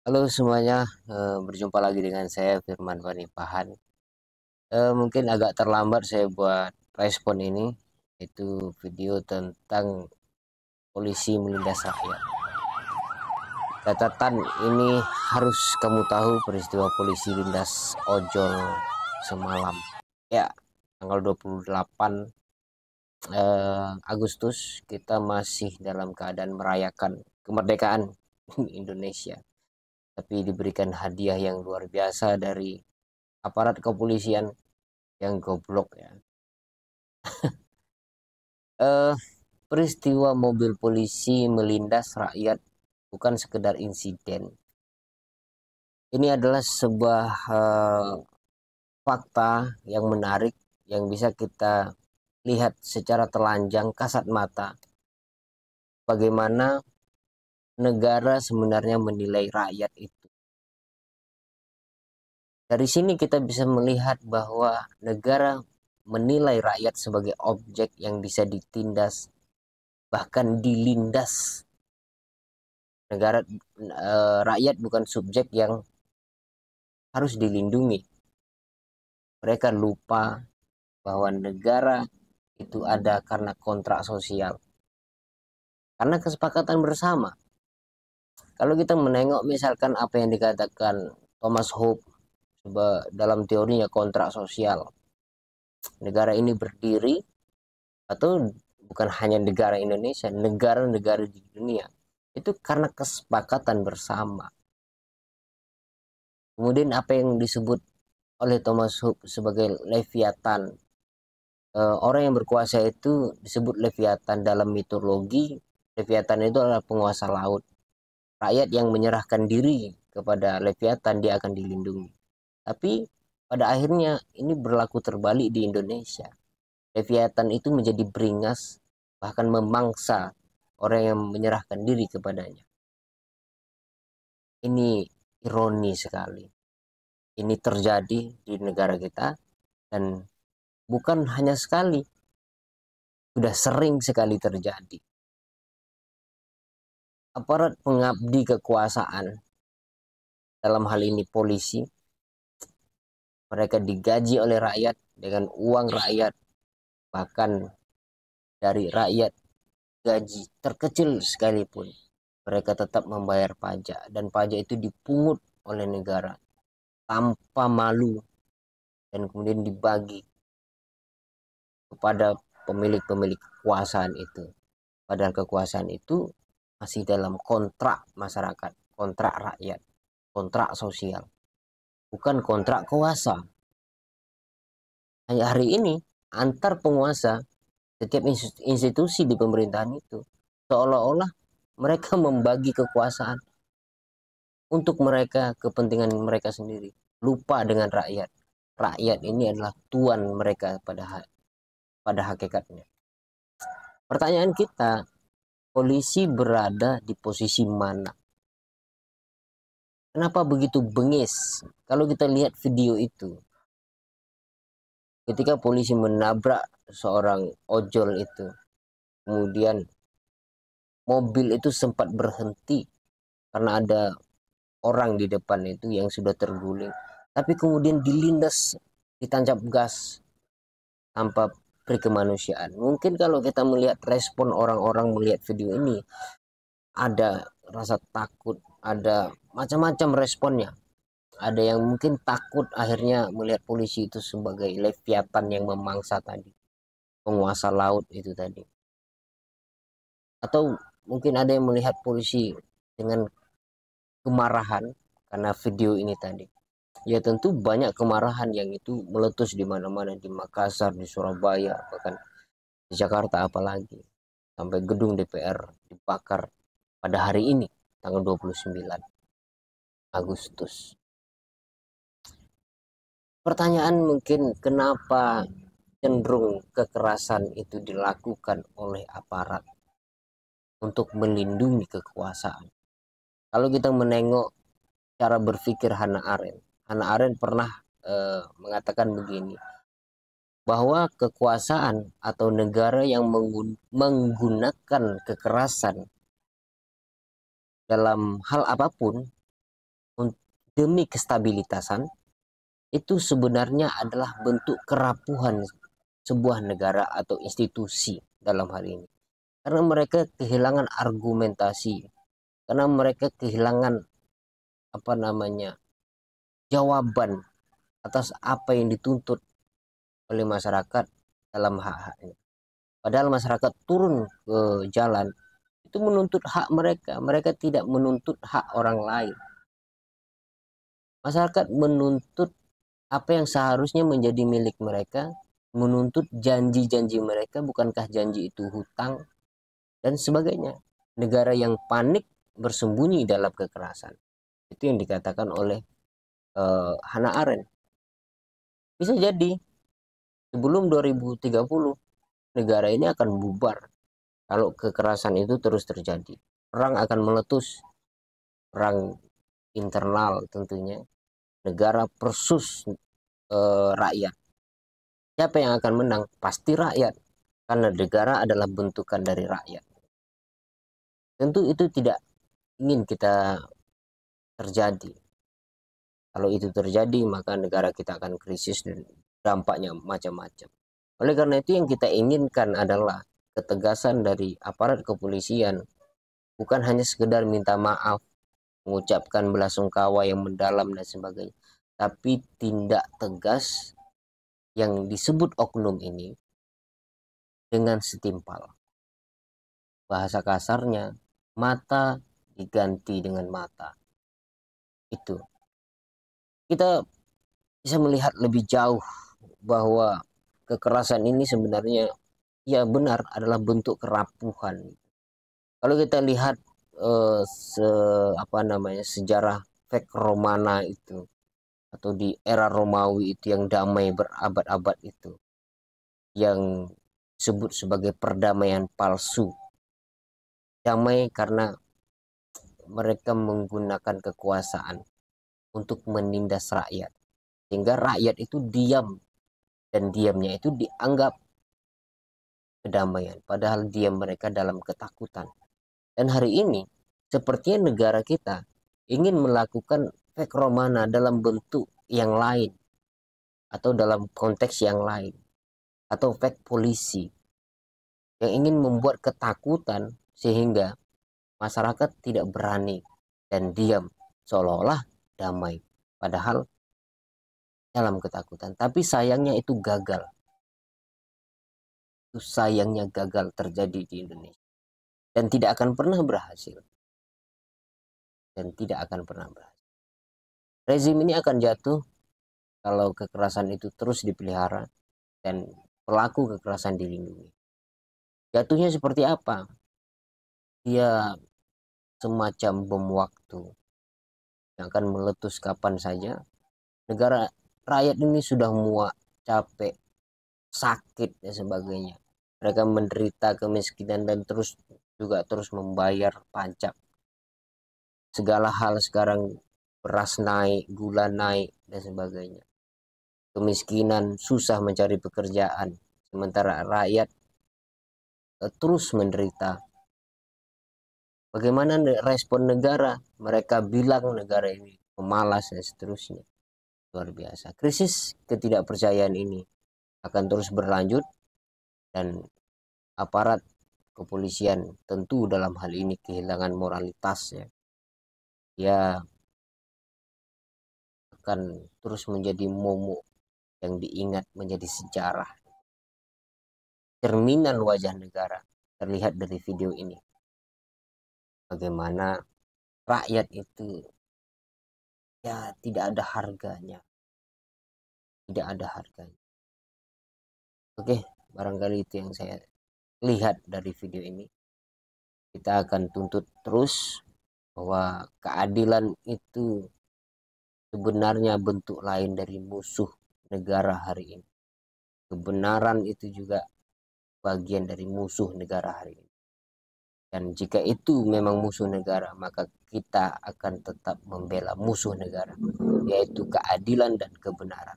Halo semuanya, berjumpa lagi dengan saya Firman Panipahan. Mungkin agak terlambat saya buat respon ini, itu video tentang polisi melindas rakyat. Catatan ini harus kamu tahu peristiwa polisi lindas ojol semalam. Ya, tanggal 28 Agustus kita masih dalam keadaan merayakan kemerdekaan Indonesia. Tapi diberikan hadiah yang luar biasa dari aparat kepolisian yang goblok ya. Eh, Peristiwa mobil polisi melindas rakyat bukan sekedar insiden. Ini adalah sebuah fakta yang menarik yang bisa kita lihat secara telanjang kasat mata bagaimana negara sebenarnya menilai rakyat itu. Dari sini kita bisa melihat bahwa negara menilai rakyat sebagai objek yang bisa ditindas, bahkan dilindas. Rakyat bukan subjek yang harus dilindungi. Mereka lupa bahwa negara itu ada karena kontrak sosial, karena kesepakatan bersama. Kalau kita menengok misalkan apa yang dikatakan Thomas Hobbes dalam teorinya kontrak sosial, negara ini berdiri, atau bukan hanya negara Indonesia, negara-negara di dunia itu karena kesepakatan bersama. Kemudian apa yang disebut oleh Thomas Hobbes sebagai Leviathan, orang yang berkuasa itu disebut Leviathan dalam mitologi. Leviathan itu adalah penguasa laut. Rakyat yang menyerahkan diri kepada Leviathan dia akan dilindungi. Tapi pada akhirnya ini berlaku terbalik di Indonesia. Leviathan itu menjadi beringas, bahkan memangsa orang yang menyerahkan diri kepadanya. Ini ironi sekali. Ini terjadi di negara kita dan bukan hanya sekali, sudah sering sekali terjadi. Aparat pengabdi kekuasaan, dalam hal ini polisi, mereka digaji oleh rakyat dengan uang rakyat, bahkan dari rakyat gaji terkecil sekalipun mereka tetap membayar pajak, dan pajak itu dipungut oleh negara tanpa malu dan kemudian dibagi kepada pemilik-pemilik kekuasaan itu. Padahal kekuasaan itu masih dalam kontrak masyarakat, kontrak rakyat, kontrak sosial, bukan kontrak kuasa. Hanya hari ini antar penguasa, setiap institusi di pemerintahan itu seolah-olah mereka membagi kekuasaan untuk mereka, kepentingan mereka sendiri, lupa dengan rakyat. Rakyat ini adalah tuan mereka pada hakikatnya. Pertanyaan kita, polisi berada di posisi mana? Kenapa begitu bengis? Kalau kita lihat video itu, ketika polisi menabrak seorang ojol itu, kemudian mobil itu sempat berhenti karena ada orang di depan itu yang sudah terguling, tapi kemudian dilindas, ditancap gas tanpa berkemanusiaan. Mungkin kalau kita melihat respon orang-orang melihat video ini, ada rasa takut, ada macam-macam responnya. Ada yang mungkin takut akhirnya melihat polisi itu sebagai Leviathan yang memangsa tadi, penguasa laut itu tadi. Atau mungkin ada yang melihat polisi dengan kemarahan karena video ini tadi. Ya tentu banyak kemarahan yang itu meletus di mana-mana, di Makassar, di Surabaya, bahkan di Jakarta apalagi. Sampai gedung DPR dibakar pada hari ini, tanggal 29 Agustus. Pertanyaan mungkin kenapa cenderung kekerasan itu dilakukan oleh aparat untuk melindungi kekuasaan. Kalau kita menengok cara berpikir Hannah Arendt, Hannah Arendt pernah mengatakan begini, bahwa kekuasaan atau negara yang menggunakan kekerasan dalam hal apapun demi kestabilitasan, itu sebenarnya adalah bentuk kerapuhan sebuah negara atau institusi dalam hal ini. Karena mereka kehilangan argumentasi, karena mereka kehilangan jawaban atas apa yang dituntut oleh masyarakat dalam hak-haknya. Padahal masyarakat turun ke jalan itu menuntut hak mereka. Mereka tidak menuntut hak orang lain. Masyarakat menuntut apa yang seharusnya menjadi milik mereka, menuntut janji-janji mereka, bukankah janji itu hutang dan sebagainya. Negara yang panik bersembunyi dalam kekerasan. Itu yang dikatakan oleh Hannah Arendt. Bisa jadi sebelum 2030 negara ini akan bubar kalau kekerasan itu terus terjadi. Perang akan meletus, perang internal tentunya, negara versus rakyat. Siapa yang akan menang? Pasti rakyat, karena negara adalah bentukan dari rakyat. Tentu itu tidak ingin kita terjadi. Kalau itu terjadi, maka negara kita akan krisis dan dampaknya macam-macam. Oleh karena itu yang kita inginkan adalah ketegasan dari aparat kepolisian, bukan hanya sekedar minta maaf, mengucapkan belasungkawa yang mendalam dan sebagainya, tapi tindak tegas yang disebut oknum ini dengan setimpal. Bahasa kasarnya, mata diganti dengan mata. Itu. Kita bisa melihat lebih jauh bahwa kekerasan ini sebenarnya ya benar adalah bentuk kerapuhan. Kalau kita lihat sejarah fake Romana itu, atau di era Romawi itu yang damai berabad-abad itu, yang disebut sebagai perdamaian palsu. Damai karena mereka menggunakan kekuasaan untuk menindas rakyat, sehingga rakyat itu diam, dan diamnya itu dianggap kedamaian, padahal diam mereka dalam ketakutan. Dan hari ini sepertinya negara kita ingin melakukan fake Romana dalam bentuk yang lain, atau dalam konteks yang lain, atau fake polisi yang ingin membuat ketakutan sehingga masyarakat tidak berani dan diam, seolah-olah damai, padahal dalam ketakutan. Tapi sayangnya itu gagal. Itu sayangnya gagal terjadi di Indonesia, dan tidak akan pernah berhasil. Dan tidak akan pernah berhasil. Rezim ini akan jatuh kalau kekerasan itu terus dipelihara dan pelaku kekerasan dilindungi. Jatuhnya seperti apa? Dia semacam bom waktu yang akan meletus kapan saja. Negara rakyat ini sudah muak, capek, sakit dan sebagainya. Mereka menderita kemiskinan dan terus membayar pajak. Segala hal sekarang, beras naik, gula naik dan sebagainya. Kemiskinan, susah mencari pekerjaan, sementara rakyat terus menderita. Bagaimana respon negara? Mereka bilang negara ini pemalas dan seterusnya. Luar biasa. Krisis ketidakpercayaan ini akan terus berlanjut, dan aparat kepolisian tentu dalam hal ini kehilangan moralitasnya. Dia akan terus menjadi momok yang diingat menjadi sejarah. Cerminan wajah negara terlihat dari video ini. Bagaimana rakyat itu ya tidak ada harganya. Tidak ada harganya. Oke, barangkali itu yang saya lihat dari video ini. Kita akan tuntut terus bahwa keadilan itu sebenarnya bentuk lain dari musuh negara hari ini. Kebenaran itu juga bagian dari musuh negara hari ini. Dan jika itu memang musuh negara, maka kita akan tetap membela musuh negara, yaitu keadilan dan kebenaran.